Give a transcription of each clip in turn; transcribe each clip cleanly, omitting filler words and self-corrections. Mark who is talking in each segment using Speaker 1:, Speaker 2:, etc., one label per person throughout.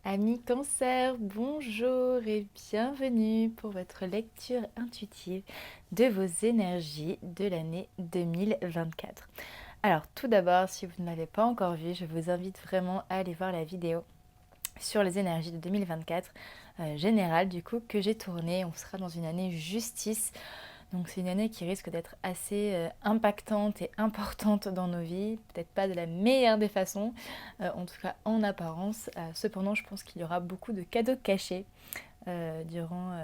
Speaker 1: Amis Cancer, bonjour et bienvenue pour votre lecture intuitive de vos énergies de l'année 2024. Alors tout d'abord, si vous ne l'avez pas encore vu, je vous invite vraiment à aller voir la vidéo sur les énergies de 2024 générale du coup que j'ai tournée. On sera dans une année justice. Donc c'est une année qui risque d'être assez impactante et importante dans nos vies, peut-être pas de la meilleure des façons, en tout cas en apparence. Cependant, je pense qu'il y aura beaucoup de cadeaux cachés durant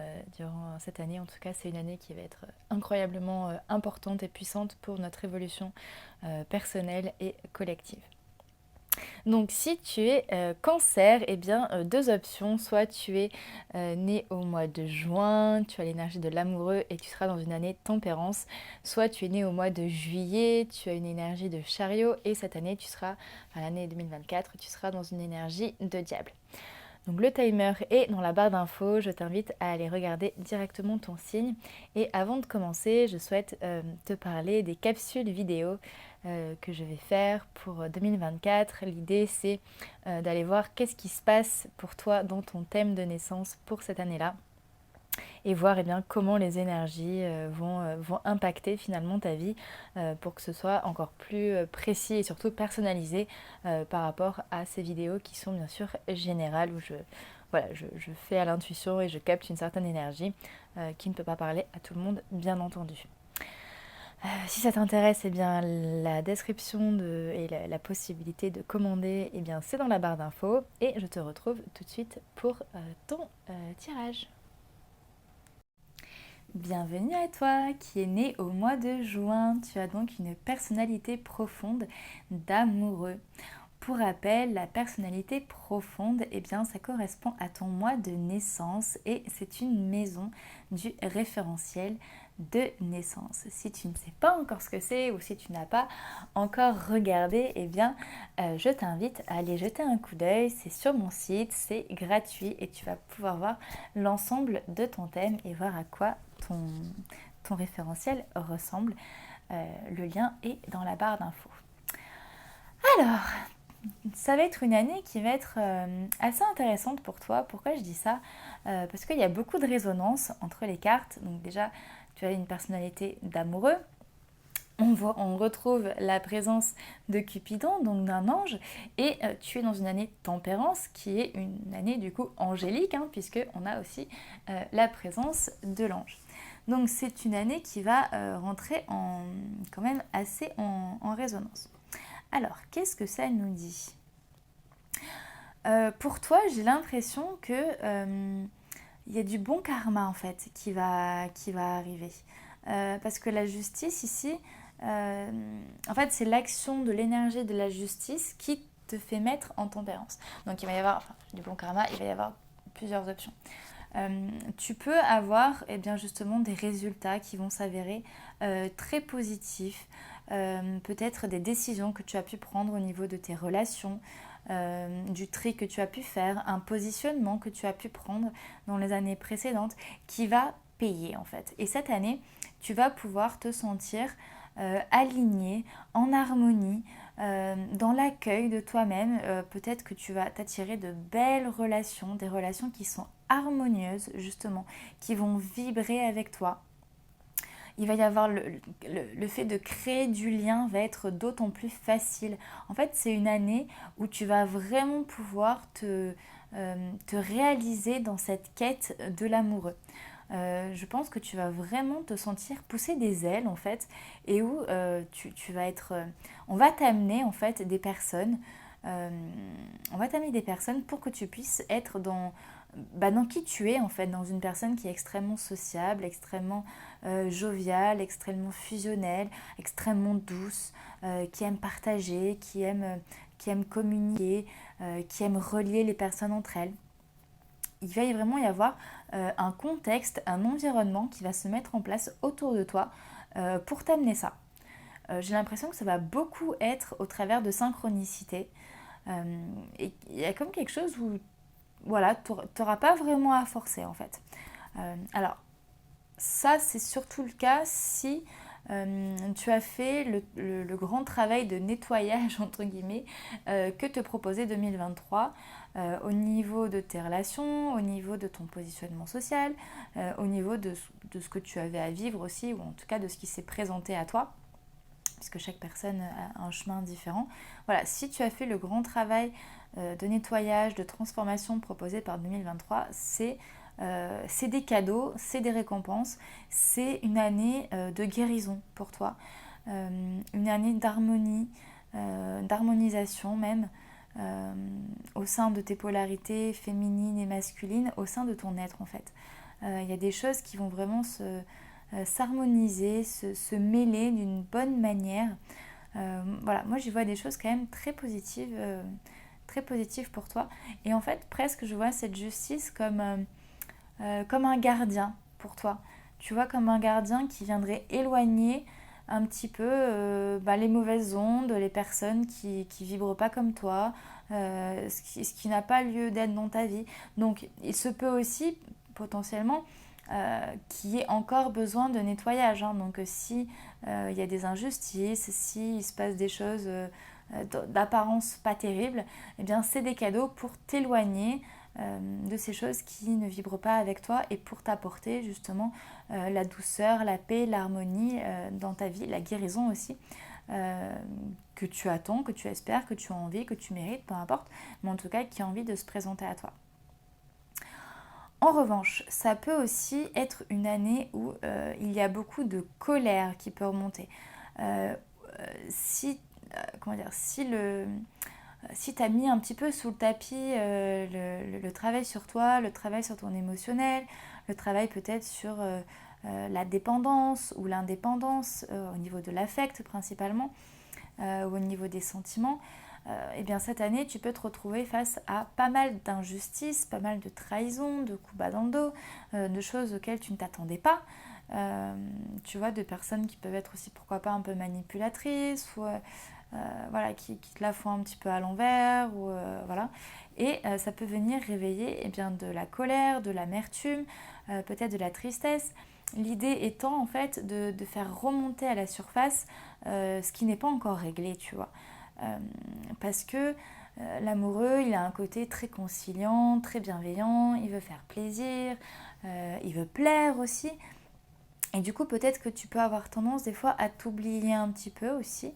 Speaker 1: cette année. En tout cas, c'est une année qui va être incroyablement importante et puissante pour notre évolution personnelle et collective. Donc si tu es cancer, eh bien deux options. Soit tu es né au mois de juin, tu as l'énergie de l'amoureux et tu seras dans une année tempérance. Soit tu es né au mois de juillet, tu as une énergie de chariot et cette année tu seras, enfin l'année 2024, tu seras dans une énergie de diable. Donc le timer est dans la barre d'infos, je t'invite à aller regarder directement ton signe. Et avant de commencer, je souhaite te parler des capsules vidéo que je vais faire pour 2024. L'idée c'est d'aller voir qu'est-ce qui se passe pour toi dans ton thème de naissance pour cette année-là et voir bien, comment les énergies vont impacter finalement ta vie pour que ce soit encore plus précis et surtout personnalisé par rapport à ces vidéos qui sont bien sûr générales où je fais à l'intuition et je capte une certaine énergie qui ne peut pas parler à tout le monde bien entendu. Si ça t'intéresse, bien, la description et la possibilité de commander, bien, c'est dans la barre d'infos et je te retrouve tout de suite pour ton tirage. Bienvenue à toi qui es né au mois de juin. Tu as donc une personnalité profonde d'amoureux. Pour rappel, la personnalité profonde, bien, ça correspond à ton mois de naissance et c'est une maison du référentiel de naissance. Si tu ne sais pas encore ce que c'est ou si tu n'as pas encore regardé, bien, je t'invite à aller jeter un coup d'œil. C'est sur mon site, c'est gratuit et tu vas pouvoir voir l'ensemble de ton thème et voir à quoi ton référentiel ressemble. Le lien est dans la barre d'infos. Alors, ça va être une année qui va être assez intéressante pour toi. Pourquoi je dis ça Parce qu'il y a beaucoup de résonance entre les cartes. Donc déjà, tu as une personnalité d'amoureux. On retrouve la présence de Cupidon, donc d'un ange, et tu es dans une année tempérance qui est une année du coup angélique, puisqu'on a aussi la présence de l'ange. Donc c'est une année qui va rentrer quand même assez en résonance. Alors, qu'est-ce que ça nous dit pour toi, j'ai l'impression que il y a du bon karma en fait qui va arriver. Parce que la justice ici, en fait, c'est l'action de l'énergie de la justice qui te fait mettre en tempérance. Donc il va y avoir du bon karma, il va y avoir plusieurs options. Tu peux avoir bien justement des résultats qui vont s'avérer très positifs, peut-être des décisions que tu as pu prendre au niveau de tes relations, du tri que tu as pu faire, un positionnement que tu as pu prendre dans les années précédentes qui va payer en fait. Et cette année, tu vas pouvoir te sentir aligné, en harmonie, dans l'accueil de toi-même. Peut-être que tu vas t'attirer de belles relations, des relations qui sont harmonieuses justement, qui vont vibrer avec toi. Il va y avoir le fait de créer du lien va être d'autant plus facile. En fait, c'est une année où tu vas vraiment pouvoir te réaliser dans cette quête de l'amoureux. Je pense que tu vas vraiment te sentir pousser des ailes en fait et où tu vas être on va t'amener en fait des personnes euh, on va t'amener des personnes pour que tu puisses être dans qui tu es en fait, dans une personne qui est extrêmement sociable, extrêmement joviale, extrêmement fusionnelle, extrêmement douce, qui aime partager, qui aime communiquer, qui aime relier les personnes entre elles. Il va vraiment y avoir un contexte, un environnement qui va se mettre en place autour de toi pour t'amener ça. J'ai l'impression que ça va beaucoup être au travers de synchronicité. Et il y a comme quelque chose où voilà, tu n'auras pas vraiment à forcer en fait. Alors, ça, c'est surtout le cas si Tu as fait le grand travail de nettoyage, entre guillemets, que te proposait 2023 au niveau de tes relations, au niveau de ton positionnement social, au niveau de ce que tu avais à vivre aussi, ou en tout cas de ce qui s'est présenté à toi, puisque chaque personne a un chemin différent. Voilà, si tu as fait le grand travail de nettoyage, de transformation proposé par 2023, c'est des cadeaux, c'est des récompenses, c'est une année de guérison pour toi, une année d'harmonie, d'harmonisation même, au sein de tes polarités féminines et masculines, au sein de ton être en fait. Il y a des choses qui vont vraiment s'harmoniser, se mêler d'une bonne manière. Voilà, moi j'y vois des choses quand même très positives pour toi. Et en fait, presque je vois cette justice comme un gardien pour toi. Tu vois, comme un gardien qui viendrait éloigner un petit peu les mauvaises ondes, les personnes qui vibrent pas comme toi, ce qui n'a pas lieu d'être dans ta vie. Donc il se peut aussi potentiellement qu'il y ait encore besoin de nettoyage. Hein. Donc si il y a des injustices, si il se passe des choses d'apparence pas terribles, eh bien c'est des cadeaux pour t'éloigner de ces choses qui ne vibrent pas avec toi et pour t'apporter justement la douceur, la paix, l'harmonie dans ta vie, la guérison aussi que tu attends, que tu espères, que tu as envie, que tu mérites, peu importe, mais en tout cas qui a envie de se présenter à toi. En revanche, ça peut aussi être une année où il y a beaucoup de colère qui peut remonter. Si tu as mis un petit peu sous le tapis le travail sur toi, le travail sur ton émotionnel, le travail peut-être sur la dépendance ou l'indépendance au niveau de l'affect principalement, ou au niveau des sentiments, et bien cette année tu peux te retrouver face à pas mal d'injustices, pas mal de trahisons, de coups bas dans le dos, de choses auxquelles tu ne t'attendais pas. Tu vois, de personnes qui peuvent être aussi pourquoi pas un peu manipulatrices ou voilà, qui te la font un petit peu à l'envers ou voilà. Et ça peut venir réveiller bien, de la colère, de l'amertume, peut-être de la tristesse. L'idée étant en fait de faire remonter à la surface ce qui n'est pas encore réglé, tu vois. Parce que l'amoureux, il a un côté très conciliant, très bienveillant, il veut faire plaisir, il veut plaire aussi. Et du coup, peut-être que tu peux avoir tendance des fois à t'oublier un petit peu aussi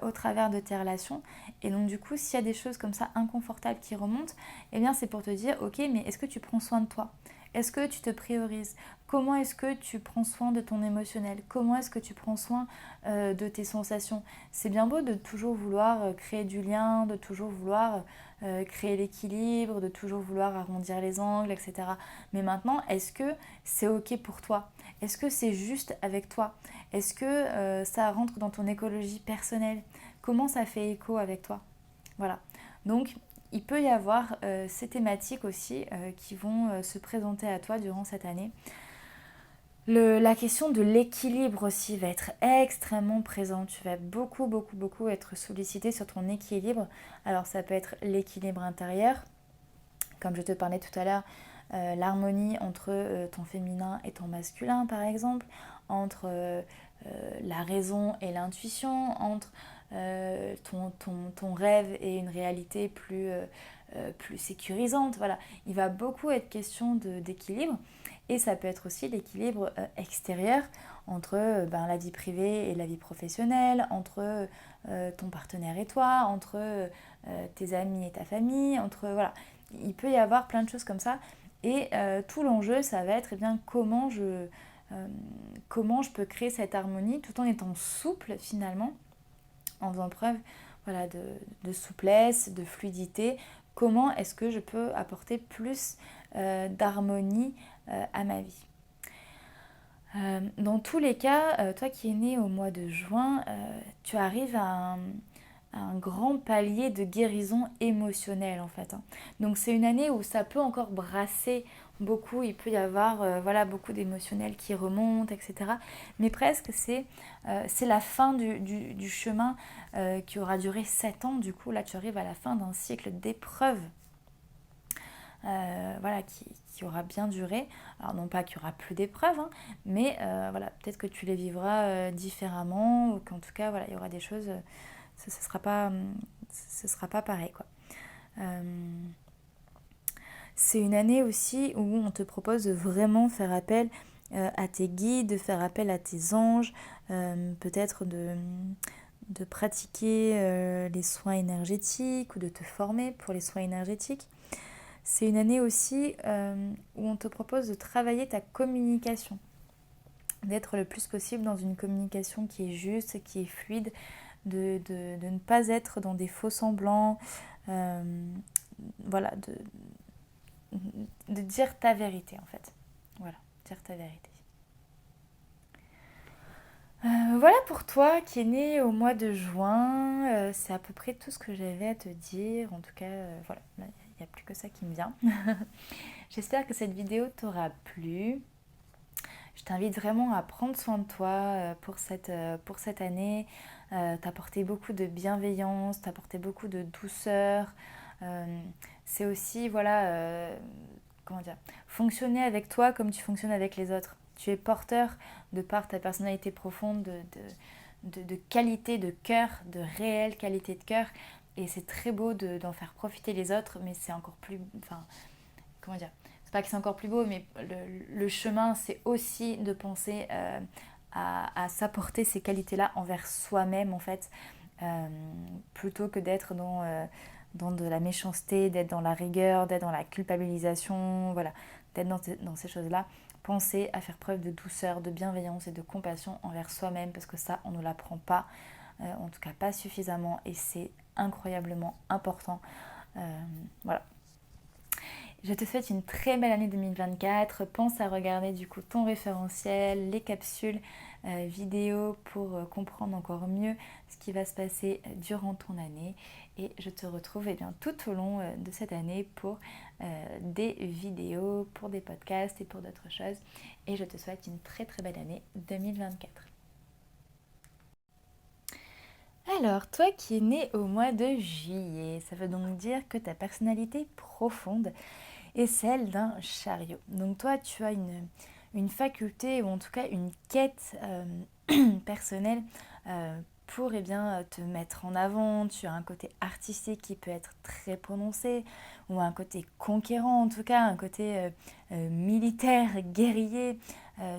Speaker 1: au travers de tes relations. Et donc du coup, s'il y a des choses comme ça inconfortables qui remontent, eh bien c'est pour te dire, ok, mais est-ce que tu prends soin de toi? Est-ce que tu te priorises? Comment est-ce que tu prends soin de ton émotionnel? Comment est-ce que tu prends soin de tes sensations? C'est bien beau de toujours vouloir créer du lien, de toujours vouloir créer l'équilibre, de toujours vouloir arrondir les angles, etc. Mais maintenant, est-ce que c'est ok pour toi? Est-ce que c'est juste avec toi? Est-ce que ça rentre dans ton écologie personnelle? Comment ça fait écho avec toi? Voilà. Donc, il peut y avoir ces thématiques aussi qui vont se présenter à toi durant cette année. La question de l'équilibre aussi va être extrêmement présente. Tu vas beaucoup être sollicité sur ton équilibre. Alors ça peut être l'équilibre intérieur, comme je te parlais tout à l'heure, l'harmonie entre ton féminin et ton masculin par exemple, entre la raison et l'intuition, entre ton rêve et une réalité plus sécurisante. Voilà, il va beaucoup être question d'équilibre. Et ça peut être aussi l'équilibre extérieur entre la vie privée et la vie professionnelle, entre ton partenaire et toi, entre tes amis et ta famille, entre voilà. Il peut y avoir plein de choses comme ça. Et tout l'enjeu, ça va être eh bien, comment je peux créer cette harmonie tout en étant souple finalement, en faisant preuve voilà, de souplesse, de fluidité. Comment est-ce que je peux apporter plus d'harmonie à ma vie? Dans tous les cas, toi qui es né au mois de juin, tu arrives à un grand palier de guérison émotionnelle en fait. Hein. Donc c'est une année où ça peut encore brasser beaucoup, il peut y avoir voilà, beaucoup d'émotionnels qui remontent, etc. Mais presque c'est la fin du chemin qui aura duré 7 ans. Du coup là tu arrives à la fin d'un cycle d'épreuves voilà, qui aura bien duré. Alors non pas qu'il n'y aura plus d'épreuves, hein, mais voilà, peut-être que tu les vivras différemment, ou qu'en tout cas, voilà, il y aura des choses, ce ne sera pas pareil, quoi. C'est une année aussi où on te propose de vraiment faire appel à tes guides, de faire appel à tes anges, peut-être de pratiquer les soins énergétiques ou de te former pour les soins énergétiques. C'est une année aussi où on te propose de travailler ta communication, d'être le plus possible dans une communication qui est juste, qui est fluide, de ne pas être dans des faux semblants, voilà, de dire ta vérité en fait. Voilà, dire ta vérité. Voilà pour toi qui est né au mois de juin. C'est à peu près tout ce que j'avais à te dire. En tout cas, voilà, il n'y a plus que ça qui me vient. J'espère que cette vidéo t'aura plu. Je t'invite vraiment à prendre soin de toi pour cette année, t'apporter beaucoup de bienveillance, t'apporter beaucoup de douceur. C'est aussi, voilà, comment dire, fonctionner avec toi comme tu fonctionnes avec les autres. Tu es porteur, de par ta personnalité profonde, de qualité de cœur, de réelle qualité de cœur. Et c'est très beau d'en faire profiter les autres, mais c'est encore plus... Enfin, comment dire, c'est pas que c'est encore plus beau, mais le chemin, c'est aussi de penser à s'apporter ces qualités-là envers soi-même, en fait, plutôt que d'être dans de la méchanceté, d'être dans la rigueur, d'être dans la culpabilisation, voilà, d'être dans ces choses-là. Penser à faire preuve de douceur, de bienveillance et de compassion envers soi-même, parce que ça, on ne l'apprend pas, en tout cas pas suffisamment, et c'est incroyablement important. Voilà. Je te souhaite une très belle année 2024. Pense à regarder du coup ton référentiel, les capsules vidéo pour comprendre encore mieux ce qui va se passer durant ton année. Et je te retrouve tout au long de cette année pour des vidéos, pour des podcasts et pour d'autres choses. Et je te souhaite une très très belle année 2024. Alors, toi qui es né au mois de juillet, ça veut donc dire que ta personnalité profonde est celle d'un chariot. Donc toi, tu as une faculté, ou en tout cas une quête personnelle pour te mettre en avant. Tu as un côté artistique qui peut être très prononcé, ou un côté conquérant en tout cas, un côté militaire, guerrier.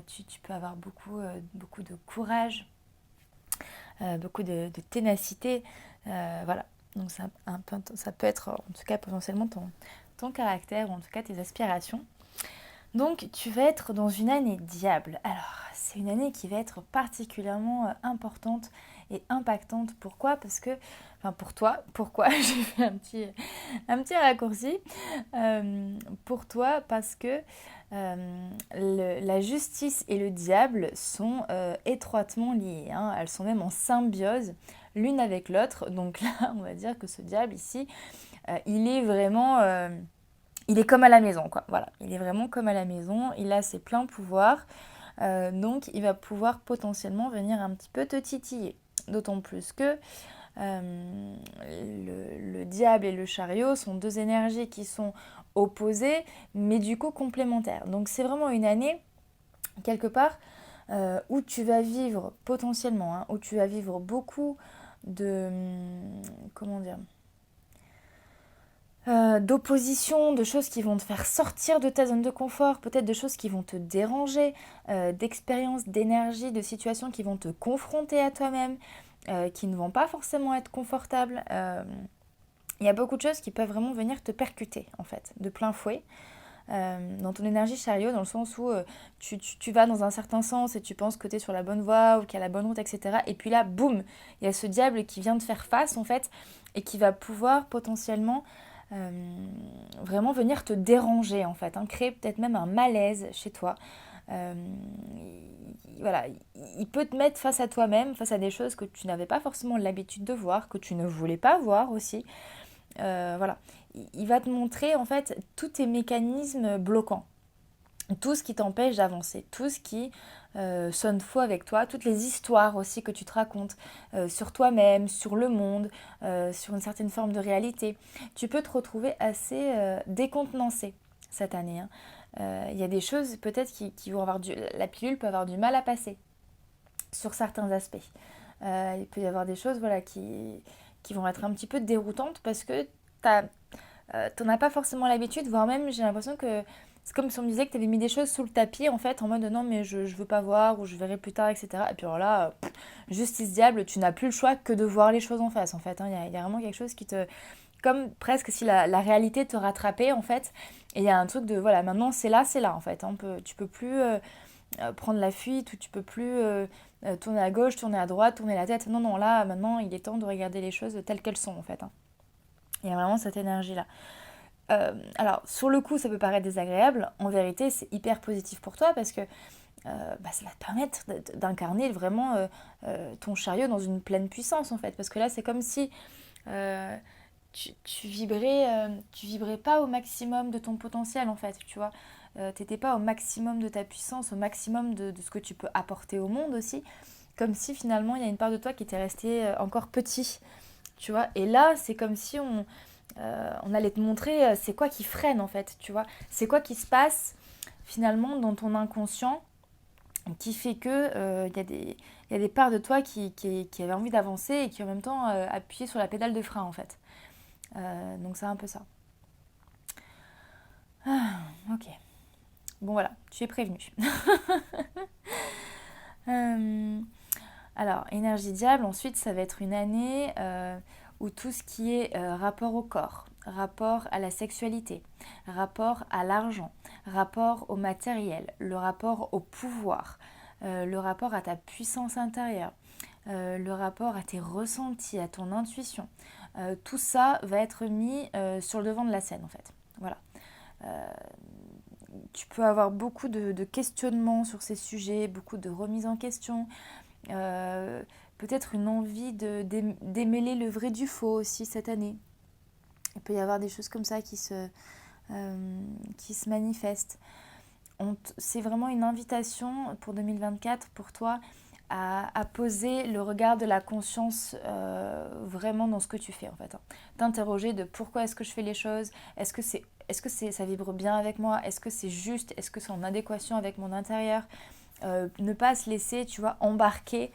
Speaker 1: Tu peux avoir beaucoup de courage, beaucoup de ténacité. Voilà, donc ça peut être en tout cas potentiellement ton caractère, ou en tout cas tes aspirations. Donc tu vas être dans une année diable. Alors c'est une année qui va être particulièrement importante et impactante. Pourquoi ? Parce que, enfin pour toi, pourquoi j'ai fait un petit raccourci. Pour toi, parce que la justice et le diable sont étroitement liés, hein. Elles sont même en symbiose l'une avec l'autre. Donc là, on va dire que ce diable ici, il est vraiment... il est comme à la maison, quoi. Voilà, il est vraiment comme à la maison. Il a ses pleins pouvoirs. Donc, il va pouvoir potentiellement venir un petit peu te titiller. D'autant plus que le diable et le chariot sont deux énergies qui sont opposées, mais du coup complémentaires. Donc, c'est vraiment une année, quelque part, où tu vas vivre potentiellement, hein, où tu vas vivre beaucoup de... comment dire ? D'opposition, de choses qui vont te faire sortir de ta zone de confort, peut-être de choses qui vont te déranger, d'expériences, d'énergie, de situations qui vont te confronter à toi-même, qui ne vont pas forcément être confortables. Il y a beaucoup de choses qui peuvent vraiment venir te percuter, en fait, de plein fouet. Dans ton énergie chariot, dans le sens où tu vas dans un certain sens et tu penses que tu es sur la bonne voie ou qu'il y a la bonne route, etc. Et puis là, boum, il y a ce diable qui vient te faire face, en fait, et qui va pouvoir potentiellement vraiment venir te déranger, en fait, hein, créer peut-être même un malaise chez toi. Voilà, il peut te mettre face à toi-même, face à des choses que tu n'avais pas forcément l'habitude de voir, que tu ne voulais pas voir aussi. Voilà, il va te montrer en fait tous tes mécanismes bloquants, tout ce qui t'empêche d'avancer, tout ce qui sonnent faux avec toi, toutes les histoires aussi que tu te racontes sur toi-même, sur le monde, sur une certaine forme de réalité, tu peux te retrouver assez décontenancé cette année, hein. Il y a des choses peut-être qui vont avoir la pilule peut avoir du mal à passer sur certains aspects. Il peut y avoir des choses voilà, qui vont être un petit peu déroutantes parce que t'en as pas forcément l'habitude, voire même j'ai l'impression que c'est comme si on me disait que tu avais mis des choses sous le tapis en fait, en mode non mais je veux pas voir ou je verrai plus tard, etc. Et puis alors là, justice diable, tu n'as plus le choix que de voir les choses en face en fait, hein. Il y a vraiment quelque chose qui te... Comme presque si la réalité te rattrapait en fait. Et il y a un truc de voilà, maintenant c'est là en fait, hein. Tu peux plus prendre la fuite ou tu peux plus tourner à gauche, tourner à droite, tourner la tête. Non, non, là maintenant il est temps de regarder les choses telles qu'elles sont en fait, hein. Il y a vraiment cette énergie-là. Alors, sur le coup, ça peut paraître désagréable. En vérité, c'est hyper positif pour toi parce que ça va te permettre d'incarner vraiment ton chariot dans une pleine puissance, en fait. Parce que là, c'est comme si euh, tu vibrais pas au maximum de ton potentiel, en fait, tu vois. T'étais pas au maximum de ta puissance, au maximum de ce que tu peux apporter au monde aussi. Comme si, finalement, il y a une part de toi qui était restée encore petit, tu vois. Et là, c'est comme si on allait te montrer c'est quoi qui freine en fait, tu vois. C'est quoi qui se passe finalement dans ton inconscient qui fait que y a des parts de toi qui avaient envie d'avancer et qui en même temps appuyaient sur la pédale de frein en fait. Donc c'est un peu ça. Ah, ok. Bon voilà, tu es prévenu. Euh, alors, énergie diable, ensuite ça va être une année où tout ce qui est rapport au corps, rapport à la sexualité, rapport à l'argent, rapport au matériel, le rapport au pouvoir, le rapport à ta puissance intérieure, le rapport à tes ressentis, à ton intuition, tout ça va être mis sur le devant de la scène en fait. Voilà. Euh, Tu peux avoir beaucoup de questionnements sur ces sujets, beaucoup de remises en question, euh, peut-être une envie démêler le vrai du faux aussi cette année. Il peut y avoir des choses comme ça qui se manifestent. C'est vraiment une invitation pour 2024 pour toi à poser le regard de la conscience vraiment dans ce que tu fais en fait, hein. T'interroger de pourquoi est-ce que je fais les choses, ça vibre bien avec moi, est-ce que c'est juste, est-ce que c'est en adéquation avec mon intérieur. Ne pas se laisser, tu vois, embarquer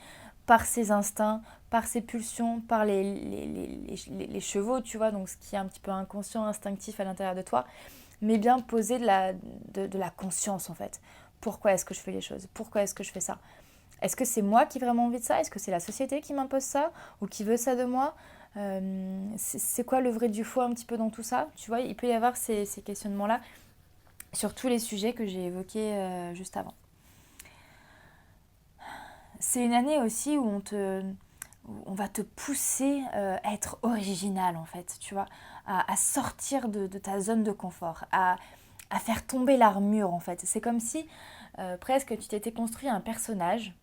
Speaker 1: par ses instincts, par ses pulsions, par les chevaux, tu vois, donc ce qui est un petit peu inconscient, instinctif à l'intérieur de toi, mais bien poser de la conscience en fait. Pourquoi est-ce que je fais les choses? Pourquoi est-ce que je fais ça? Est-ce que c'est moi qui ai vraiment envie de ça? Est-ce que c'est la société qui m'impose ça? Ou qui veut ça de moi? C'est quoi le vrai du faux un petit peu dans tout ça? Tu vois, il peut y avoir ces questionnements-là sur tous les sujets que j'ai évoqués juste avant. C'est une année aussi où on va te pousser à être original en fait, tu vois, à sortir de ta zone de confort, à faire tomber l'armure en fait. C'est comme si presque tu t'étais construit un personnage,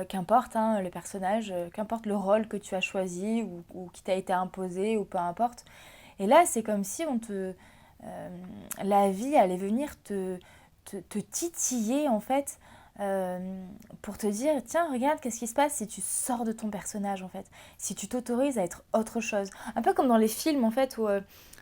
Speaker 1: qu'importe hein, le personnage, qu'importe le rôle que tu as choisi ou qui t'a été imposé ou peu importe. Et là c'est comme si la vie allait venir te titiller en fait pour te dire tiens regarde qu'est-ce qui se passe si tu sors de ton personnage en fait, si tu t'autorises à être autre chose, un peu comme dans les films en fait où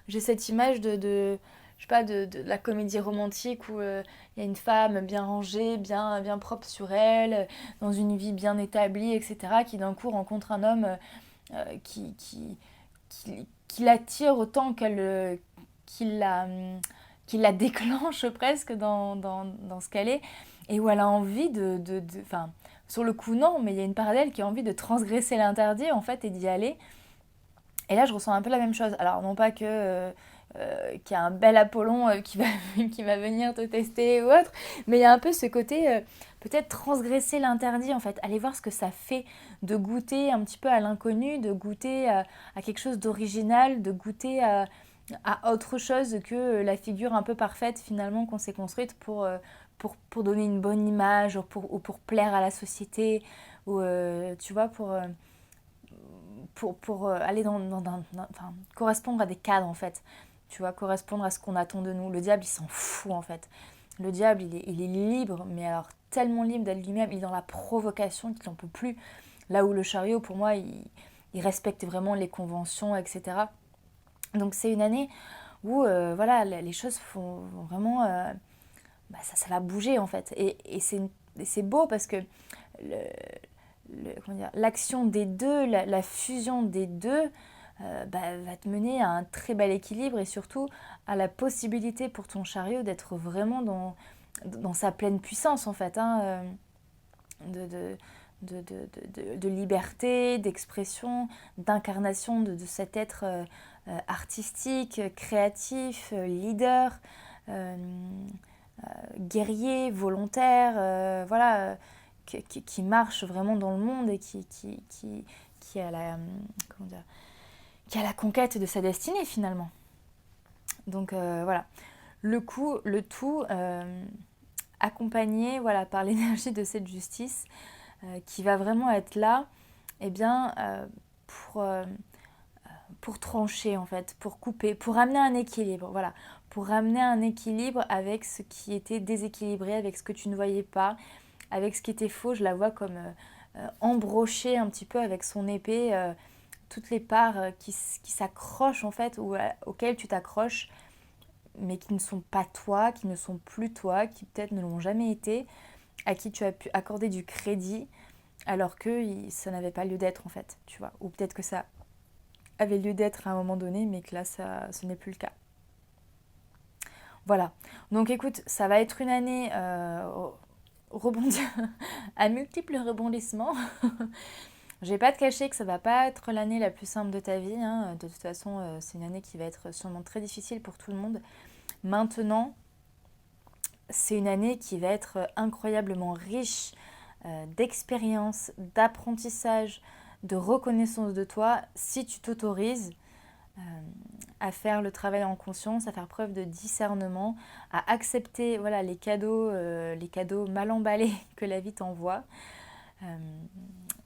Speaker 1: j'ai cette image je sais pas de la comédie romantique où il y a une femme bien rangée, bien propre sur elle, dans une vie bien établie, etc., qui d'un coup rencontre un homme euh, qui, qui, qui l'attire autant qu'il la, qu'il la déclenche presque dans ce qu'elle est, et où elle a envie enfin, sur le coup non, mais il y a une part d'elle qui a envie de transgresser l'interdit en fait et d'y aller. Et là je ressens un peu la même chose. Alors non pas qu'il y a un bel Apollon qui va venir te tester ou autre, mais il y a un peu ce côté peut-être transgresser l'interdit en fait, aller voir ce que ça fait de goûter un petit peu à l'inconnu, de goûter à quelque chose d'original, de goûter à autre chose que la figure un peu parfaite finalement qu'on s'est construite pour donner une bonne image ou pour plaire à la société ou tu vois pour aller enfin, correspondre à des cadres en fait, tu vois, correspondre à ce qu'on attend de nous. Le diable il s'en fout en fait. Le diable, il est libre, mais alors tellement libre d'être lui-même, il est dans la provocation qu'il n'en peut plus. Là où le chariot, pour moi, il respecte vraiment les conventions, etc. Donc c'est une année où voilà, les choses vont vraiment... ça va bouger en fait. Et c'est beau parce que l'action des deux, la fusion des deux, va te mener à un très bel équilibre et surtout à la possibilité pour ton chariot d'être vraiment dans sa pleine puissance en fait, hein, de, de, de liberté, d'expression, d'incarnation de cet être artistique, créatif, leader, euh, guerrier, volontaire, voilà, qui marche vraiment dans le monde et qui a comment dire, qui a la conquête de sa destinée finalement. Donc voilà, le tout accompagné voilà, par l'énergie de cette justice qui va vraiment être là eh bien, pour trancher en fait, pour couper, pour amener un équilibre, voilà, pour ramener un équilibre avec ce qui était déséquilibré, avec ce que tu ne voyais pas, avec ce qui était faux. Je la vois comme embrochée un petit peu avec son épée, toutes les parts qui s'accrochent en fait, ou auxquelles tu t'accroches, mais qui ne sont pas toi, qui ne sont plus toi, qui peut-être ne l'ont jamais été, à qui tu as pu accorder du crédit, alors que ça n'avait pas lieu d'être en fait, tu vois, ou peut-être que ça avait lieu d'être à un moment donné, mais que là, ce n'est plus le cas. Voilà. Donc écoute, ça va être une année à multiples rebondissements. Je vais pas te cacher que ça va pas être l'année la plus simple de ta vie, hein. De toute façon, c'est une année qui va être sûrement très difficile pour tout le monde. Maintenant, c'est une année qui va être incroyablement riche d'expérience, d'apprentissage, de reconnaissance de toi, si tu t'autorises à faire le travail en conscience, à faire preuve de discernement, à accepter voilà, les cadeaux mal emballés que la vie t'envoie.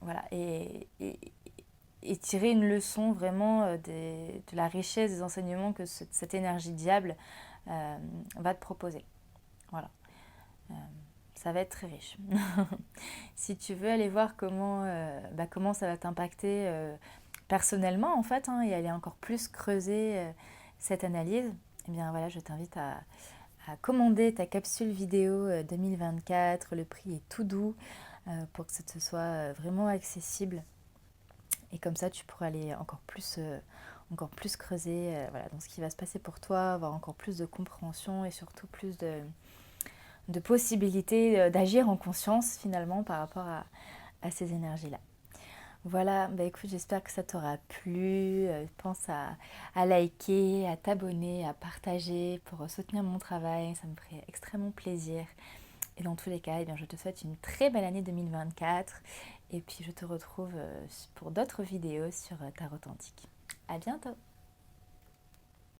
Speaker 1: Voilà, et tirer une leçon vraiment de la richesse des enseignements que cette énergie diable va te proposer. Voilà. Ça va être très riche. Si tu veux aller voir comment ça va t'impacter personnellement en fait, hein, et aller encore plus creuser cette analyse, eh bien voilà, je t'invite à commander ta capsule vidéo 2024. Le prix est tout doux pour que ça te soit vraiment accessible. Et comme ça, tu pourras aller encore plus creuser voilà, dans ce qui va se passer pour toi, avoir encore plus de compréhension et surtout plus de possibilités d'agir en conscience finalement par rapport à ces énergies-là. Voilà, bah écoute, j'espère que ça t'aura plu. Pense à liker, à t'abonner, à partager pour soutenir mon travail. Ça me ferait extrêmement plaisir. Et dans tous les cas, eh bien, je te souhaite une très belle année 2024. Et puis je te retrouve pour d'autres vidéos sur Tarot Authentique. À bientôt!